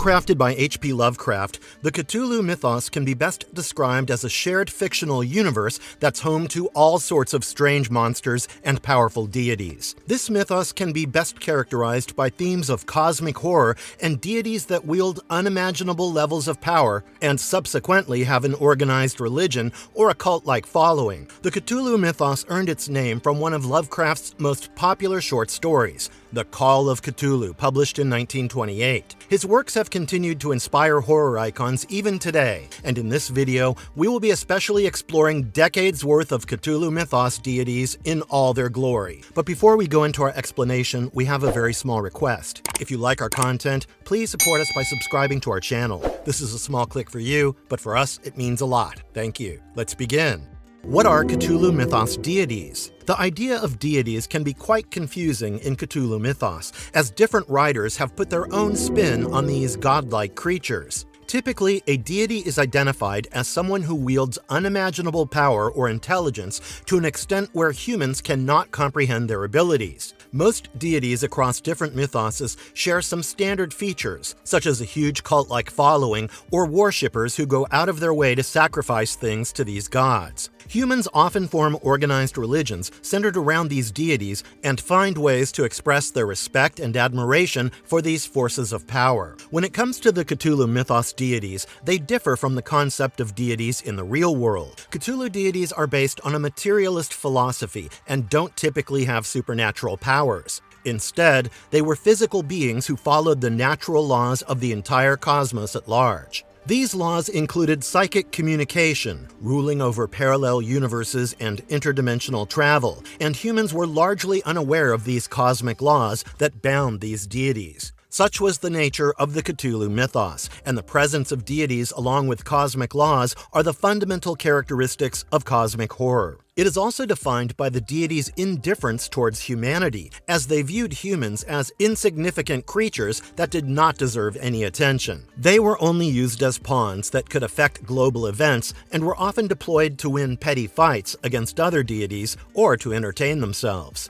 Handcrafted by H.P. Lovecraft, the Cthulhu mythos can be best described as a shared fictional universe that's home to all sorts of strange monsters and powerful deities. This mythos can be best characterized by themes of cosmic horror and deities that wield unimaginable levels of power and subsequently have an organized religion or a cult-like following. The Cthulhu mythos earned its name from one of Lovecraft's most popular short stories, The Call of Cthulhu, published in 1928. His works have continued to inspire horror icons even today, and in this video, we will be especially exploring decades worth of Cthulhu Mythos deities in all their glory. But before we go into our explanation, we have a very small request. If you like our content, please support us by subscribing to our channel. This is a small click for you, but for us, it means a lot. Thank you. Let's begin. What are Cthulhu Mythos deities? The idea of deities can be quite confusing in Cthulhu Mythos, as different writers have put their own spin on these godlike creatures. Typically, a deity is identified as someone who wields unimaginable power or intelligence to an extent where humans cannot comprehend their abilities. Most deities across different mythoses share some standard features, such as a huge cult-like following or worshippers who go out of their way to sacrifice things to these gods. Humans often form organized religions centered around these deities and find ways to express their respect and admiration for these forces of power. When it comes to the Cthulhu Mythos deities, they differ from the concept of deities in the real world. Cthulhu deities are based on a materialist philosophy and don't typically have supernatural powers. Instead, they were physical beings who followed the natural laws of the entire cosmos at large. These laws included psychic communication, ruling over parallel universes and interdimensional travel, and humans were largely unaware of these cosmic laws that bound these deities. Such was the nature of the Cthulhu mythos, and the presence of deities along with cosmic laws are the fundamental characteristics of cosmic horror. It is also defined by the deities' indifference towards humanity, as they viewed humans as insignificant creatures that did not deserve any attention. They were only used as pawns that could affect global events and were often deployed to win petty fights against other deities or to entertain themselves.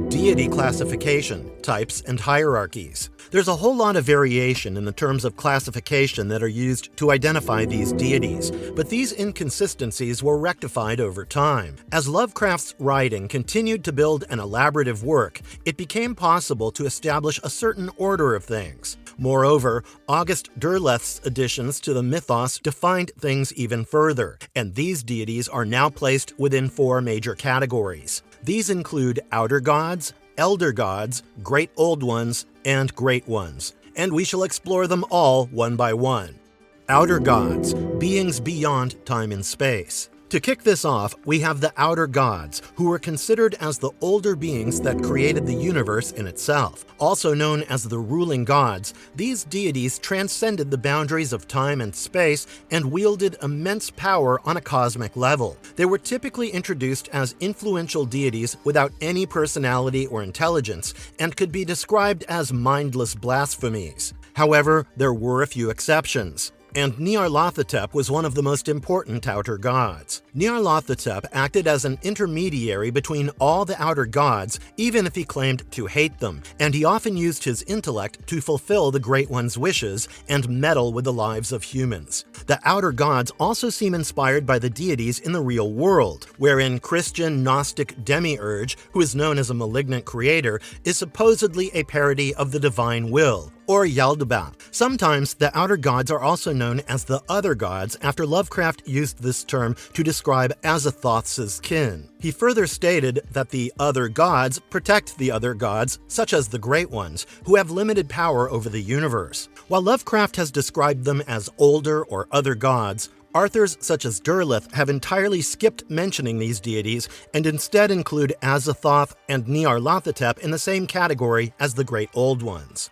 Deity classification, types, and hierarchies. There's a whole lot of variation in the terms of classification that are used to identify these deities, but these inconsistencies were rectified over time. As Lovecraft's writing continued to build an elaborative work, it became possible to establish a certain order of things. Moreover, August Derleth's additions to the mythos defined things even further, and these deities are now placed within 4 major categories. These include outer gods, elder gods, great old ones, and great ones, and we shall explore them all one by one. Outer gods, beings beyond time and space. To kick this off, we have the outer gods, who were considered as the older beings that created the universe in itself. Also known as the ruling gods, these deities transcended the boundaries of time and space and wielded immense power on a cosmic level. They were typically introduced as influential deities without any personality or intelligence and could be described as mindless blasphemies. However, there were a few exceptions, and Nyarlathotep was one of the most important outer gods. Nyarlathotep acted as an intermediary between all the outer gods, even if he claimed to hate them, and he often used his intellect to fulfill the Great One's wishes and meddle with the lives of humans. The outer gods also seem inspired by the deities in the real world, wherein Christian Gnostic Demiurge, who is known as a malignant creator, is supposedly a parody of the divine will, or Yaldabaoth. Sometimes the outer gods are also known as the other gods after Lovecraft used this term to describe Azathoth's kin. He further stated that the other gods protect the other gods, such as the Great Ones, who have limited power over the universe. While Lovecraft has described them as older or other gods, authors such as Derleth have entirely skipped mentioning these deities and instead include Azathoth and Nyarlathotep in the same category as the Great Old Ones.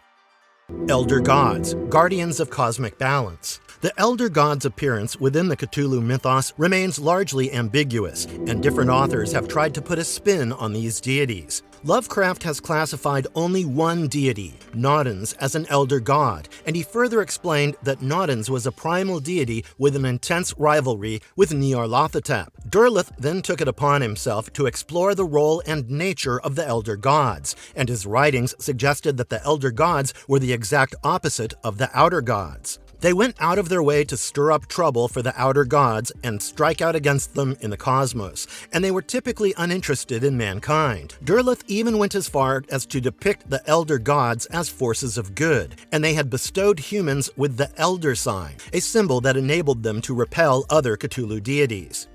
Elder gods, guardians of cosmic balance. The elder god's appearance within the Cthulhu mythos remains largely ambiguous, and different authors have tried to put a spin on these deities. Lovecraft has classified only one deity, Naudens, as an elder god, and he further explained that Naudens was a primal deity with an intense rivalry with Nyarlathotep. Derleth then took it upon himself to explore the role and nature of the elder gods, and his writings suggested that the elder gods were the exact opposite of the outer gods. They went out of their way to stir up trouble for the outer gods and strike out against them in the cosmos, and they were typically uninterested in mankind. Derleth even went as far as to depict the elder gods as forces of good, and they had bestowed humans with the elder sign, a symbol that enabled them to repel other Cthulhu deities.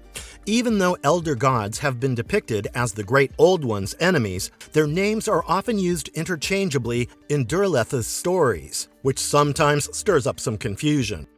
Even though elder gods have been depicted as the Great Old One's enemies, their names are often used interchangeably in Derleth's stories, which sometimes stirs up some confusion.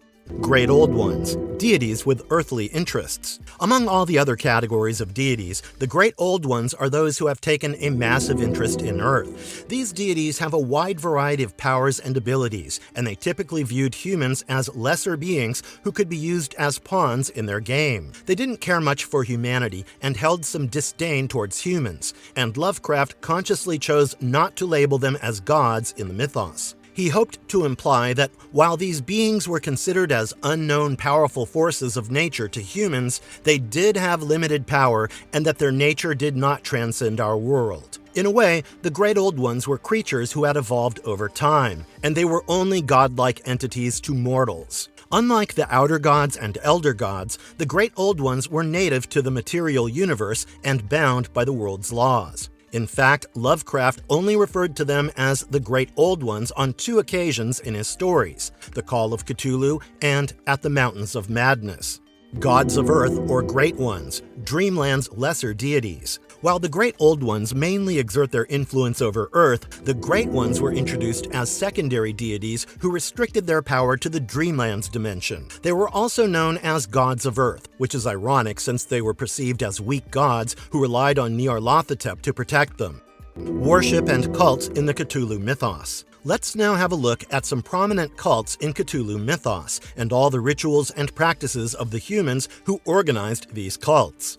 Great Old Ones, deities with earthly interests. Among all the other categories of deities, the Great Old Ones are those who have taken a massive interest in Earth. These deities have a wide variety of powers and abilities, and they typically viewed humans as lesser beings who could be used as pawns in their game. They didn't care much for humanity and held some disdain towards humans, and Lovecraft consciously chose not to label them as gods in the mythos. He hoped to imply that while these beings were considered as unknown powerful forces of nature to humans, they did have limited power and that their nature did not transcend our world. In a way, the Great Old Ones were creatures who had evolved over time, and they were only godlike entities to mortals. Unlike the outer gods and elder gods, the Great Old Ones were native to the material universe and bound by the world's laws. In fact, Lovecraft only referred to them as the Great Old Ones on 2 occasions in his stories, the Call of Cthulhu and At the Mountains of Madness. Gods of Earth or Great Ones, Dreamlands' lesser deities. While the Great Old Ones mainly exert their influence over Earth, the Great Ones were introduced as secondary deities who restricted their power to the Dreamlands dimension. They were also known as Gods of Earth, which is ironic since they were perceived as weak gods who relied on Nyarlathotep to protect them. Worship and cults in the Cthulhu mythos. Let's now have a look at some prominent cults in Cthulhu mythos and all the rituals and practices of the humans who organized these cults.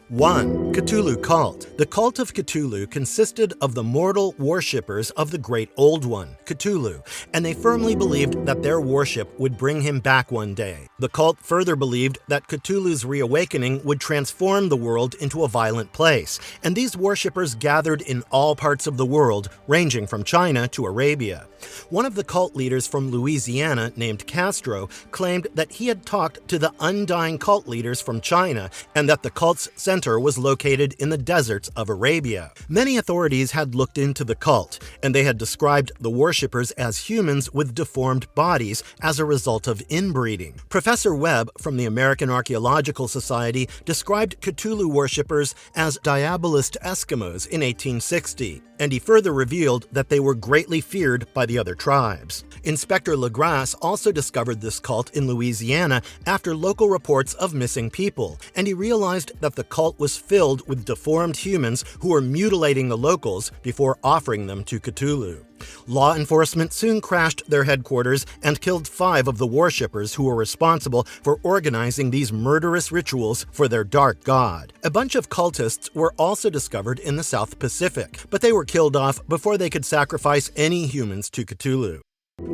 1. Cthulhu Cult. The cult of Cthulhu consisted of the mortal worshippers of the Great Old One, Cthulhu, and they firmly believed that their worship would bring him back one day. The cult further believed that Cthulhu's reawakening would transform the world into a violent place, and these worshippers gathered in all parts of the world, ranging from China to Arabia. One of the cult leaders from Louisiana, named Castro, claimed that he had talked to the undying cult leaders from China and that the cult's center was located in the deserts of Arabia. Many authorities had looked into the cult, and they had described the worshippers as humans with deformed bodies as a result of inbreeding. Professor Webb from the American Archaeological Society described Cthulhu worshippers as diabolist Eskimos in 1860, and he further revealed that they were greatly feared by the other tribes. Inspector Legrasse also discovered this cult in Louisiana after local reports of missing people, and he realized that the cult was filled with deformed humans who were mutilating the locals before offering them to Cthulhu. Law enforcement soon crashed their headquarters and killed 5 of the worshippers who were responsible for organizing these murderous rituals for their dark god. A bunch of cultists were also discovered in the South Pacific, but they were killed off before they could sacrifice any humans to Cthulhu.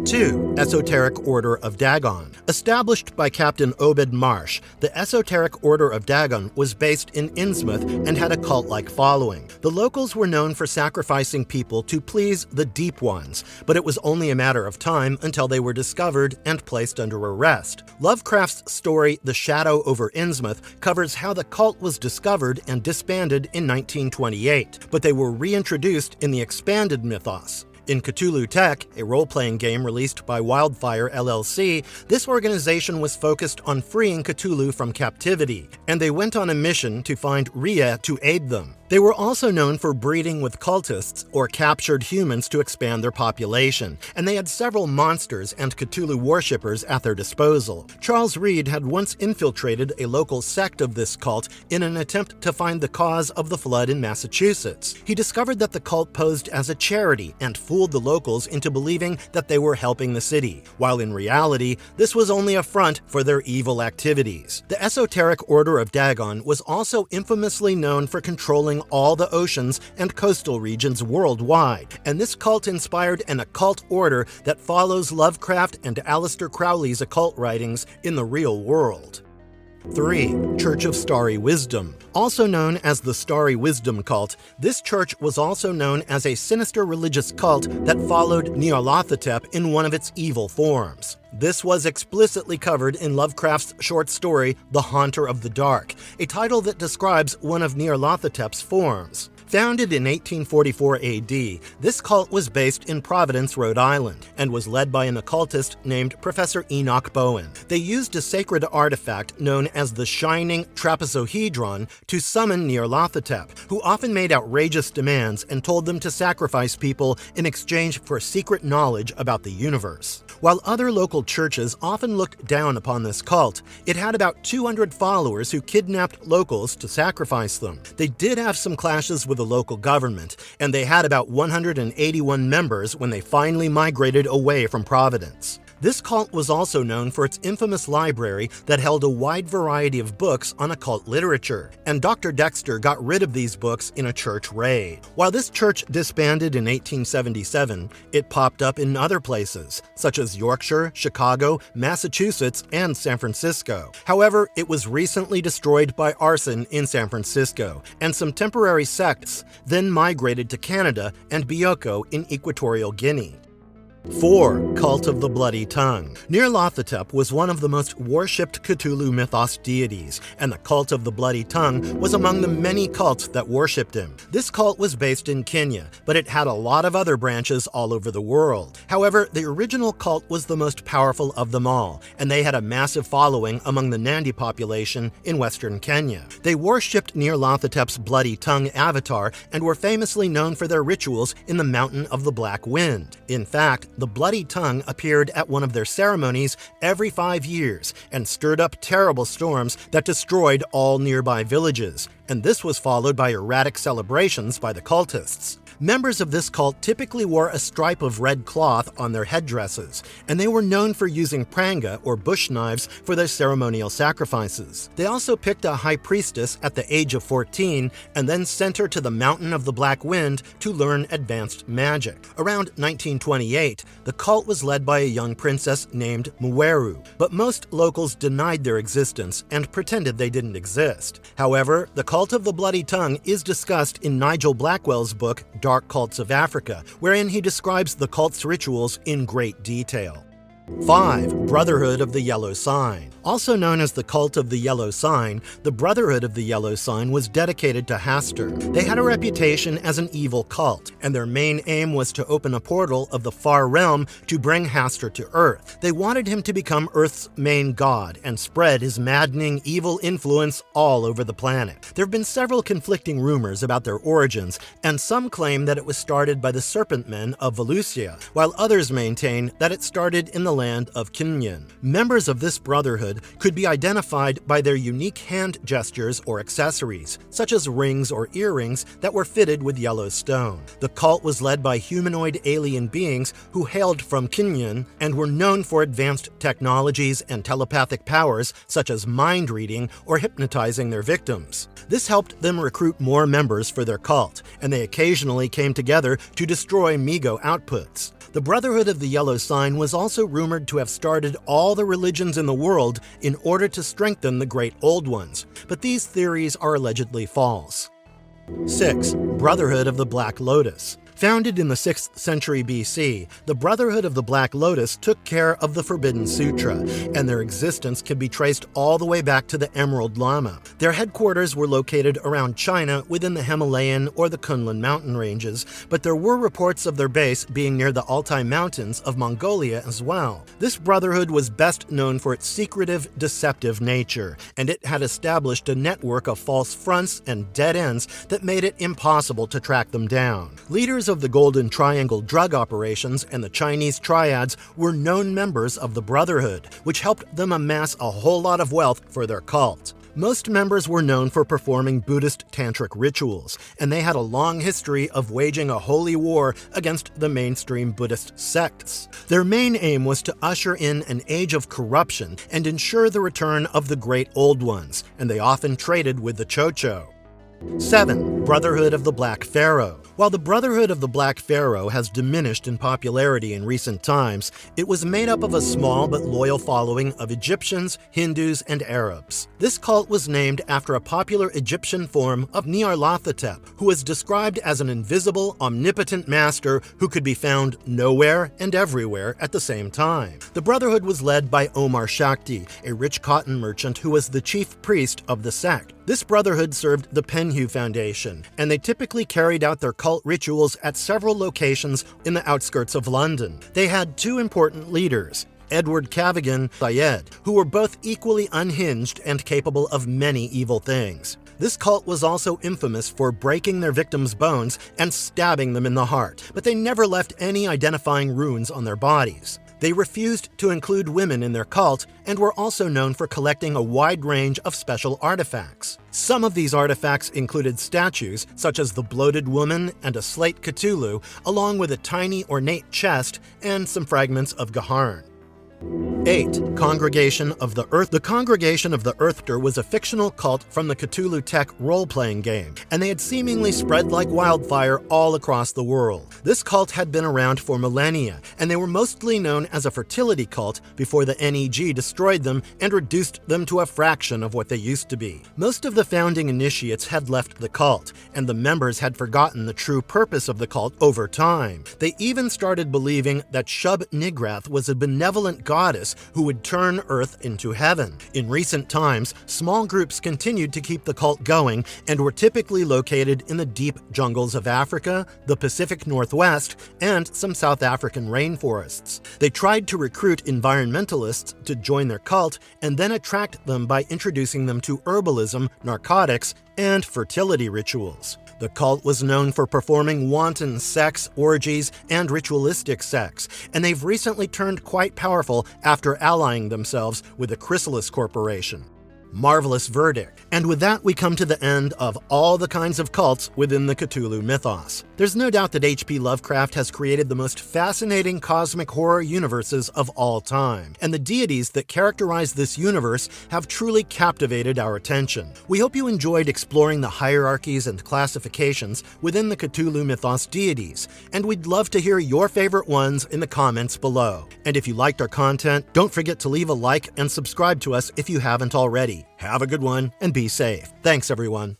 2. Esoteric Order of Dagon. Established by Captain Obed Marsh, the Esoteric Order of Dagon was based in Innsmouth and had a cult-like following. The locals were known for sacrificing people to please the Deep Ones, but it was only a matter of time until they were discovered and placed under arrest. Lovecraft's story The Shadow over Innsmouth covers how the cult was discovered and disbanded in 1928, but they were reintroduced in the expanded mythos. In Cthulhu Tech, a role-playing game released by Wildfire LLC, this organization was focused on freeing Cthulhu from captivity, and they went on a mission to find Rhea to aid them. They were also known for breeding with cultists or captured humans to expand their population, and they had several monsters and Cthulhu worshippers at their disposal. Charles Reade had once infiltrated a local sect of this cult in an attempt to find the cause of the flood in Massachusetts. He discovered that the cult posed as a charity and fooled the locals into believing that they were helping the city, while in reality, this was only a front for their evil activities. The esoteric Order of Dagon was also infamously known for controlling all the oceans and coastal regions worldwide, and this cult inspired an occult order that follows Lovecraft and Aleister Crowley's occult writings in the real world. 3. Church of Starry Wisdom. Also known as the Starry Wisdom Cult, this church was also known as a sinister religious cult that followed Nyarlathotep in one of its evil forms. This was explicitly covered in Lovecraft's short story, The Haunter of the Dark, a title that describes one of Nyarlathotep's forms. Founded in 1844 AD, this cult was based in Providence, Rhode Island, and was led by an occultist named Professor Enoch Bowen. They used a sacred artifact known as the Shining Trapezohedron to summon Nyarlathotep, who often made outrageous demands and told them to sacrifice people in exchange for secret knowledge about the universe. While other local churches often looked down upon this cult, it had about 200 followers who kidnapped locals to sacrifice them. They did have some clashes with the local government, and they had about 181 members when they finally migrated away from Providence. This cult was also known for its infamous library that held a wide variety of books on occult literature, and Dr. Dexter got rid of these books in a church raid. While this church disbanded in 1877, it popped up in other places, such as Yorkshire, Chicago, Massachusetts, and San Francisco. However, it was recently destroyed by arson in San Francisco, and some temporary sects then migrated to Canada and Bioko in Equatorial Guinea. 4. Cult of the Bloody Tongue. Nyarlathotep was one of the most worshipped Cthulhu Mythos deities, and the Cult of the Bloody Tongue was among the many cults that worshipped him. This cult was based in Kenya, but it had a lot of other branches all over the world. However, the original cult was the most powerful of them all, and they had a massive following among the Nandi population in western Kenya. They worshipped Nyarlathotep's bloody tongue avatar and were famously known for their rituals in the Mountain of the Black Wind. In fact, the bloody tongue appeared at one of their ceremonies every 5 years and stirred up terrible storms that destroyed all nearby villages, and this was followed by erratic celebrations by the cultists. Members of this cult typically wore a stripe of red cloth on their headdresses, and they were known for using pranga or bush knives for their ceremonial sacrifices. They also picked a high priestess at the age of 14 and then sent her to the Mountain of the Black Wind to learn advanced magic. Around 1928, the cult was led by a young princess named Mweru, but most locals denied their existence and pretended they didn't exist. However, the Cult of the Bloody Tongue is discussed in Nigel Blackwell's book Dark Cults of Africa, wherein he describes the cult's rituals in great detail. 5. Brotherhood of the Yellow Sign. Also known as the Cult of the Yellow Sign, the Brotherhood of the Yellow Sign was dedicated to Hastur. They had a reputation as an evil cult, and their main aim was to open a portal of the far realm to bring Hastur to Earth. They wanted him to become Earth's main god and spread his maddening evil influence all over the planet. There have been several conflicting rumors about their origins, and some claim that it was started by the Serpent Men of Volusia, while others maintain that it started in the land of Kinyan. Members of this brotherhood could be identified by their unique hand gestures or accessories, such as rings or earrings that were fitted with yellow stone. The cult was led by humanoid alien beings who hailed from Kinyan and were known for advanced technologies and telepathic powers such as mind reading or hypnotizing their victims. This helped them recruit more members for their cult, and they occasionally came together to destroy Migo outputs. The Brotherhood of the Yellow Sign was also rumored to have started all the religions in the world in order to strengthen the great old ones, but these theories are allegedly false. 6. Brotherhood of the Black Lotus. Founded in the 6th century BC, the Brotherhood of the Black Lotus took care of the Forbidden Sutra, and their existence can be traced all the way back to the Emerald Lama. Their headquarters were located around China within the Himalayan or the Kunlun mountain ranges, but there were reports of their base being near the Altai Mountains of Mongolia as well. This brotherhood was best known for its secretive, deceptive nature, and it had established a network of false fronts and dead ends that made it impossible to track them down. Leaders of the Golden Triangle drug operations and the Chinese triads were known members of the Brotherhood, which helped them amass a whole lot of wealth for their cult. Most members were known for performing Buddhist tantric rituals, and they had a long history of waging a holy war against the mainstream Buddhist sects. Their main aim was to usher in an age of corruption and ensure the return of the Great Old Ones, and they often traded with the Chocho. 7. Brotherhood of the Black Pharaoh. While the Brotherhood of the Black Pharaoh has diminished in popularity in recent times, it was made up of a small but loyal following of Egyptians, Hindus, and Arabs. This cult was named after a popular Egyptian form of Nyarlathotep, who was described as an invisible, omnipotent master who could be found nowhere and everywhere at the same time. The Brotherhood was led by Omar Shakti, a rich cotton merchant who was the chief priest of the sect. This brotherhood served the Penhu Foundation, and they typically carried out their cult rituals at several locations in the outskirts of London. They had two important leaders, Edward Cavigan Syed, who were both equally unhinged and capable of many evil things. This cult was also infamous for breaking their victims' bones and stabbing them in the heart, but they never left any identifying runes on their bodies. They refused to include women in their cult and were also known for collecting a wide range of special artifacts. Some of these artifacts included statues, such as the Bloated Woman and a slate Cthulhu, along with a tiny ornate chest and some fragments of Gaharn. 8. Congregation of the Earth. The Congregation of the Earthter was a fictional cult from the Cthulhu Tech role-playing game, and they had seemingly spread like wildfire all across the world. This cult had been around for millennia, and they were mostly known as a fertility cult before the NEG destroyed them and reduced them to a fraction of what they used to be. Most of the founding initiates had left the cult, and the members had forgotten the true purpose of the cult over time. They even started believing that Shub Nigrath was a benevolent goddess who would turn Earth into heaven. In recent times, small groups continued to keep the cult going and were typically located in the deep jungles of Africa, the Pacific Northwest, and some South African rainforests. They tried to recruit environmentalists to join their cult and then attract them by introducing them to herbalism, narcotics, and fertility rituals. The cult was known for performing wanton sex, orgies, and ritualistic sex, and they've recently turned quite powerful after allying themselves with the Chrysalis Corporation. Marvelous verdict. And with that, we come to the end of all the kinds of cults within the Cthulhu mythos. There's no doubt that H.P. Lovecraft has created the most fascinating cosmic horror universes of all time, and the deities that characterize this universe have truly captivated our attention. We hope you enjoyed exploring the hierarchies and classifications within the Cthulhu Mythos Deities, and we'd love to hear your favorite ones in the comments below. And if you liked our content, don't forget to leave a like and subscribe to us if you haven't already. Have a good one and be safe. Thanks, everyone.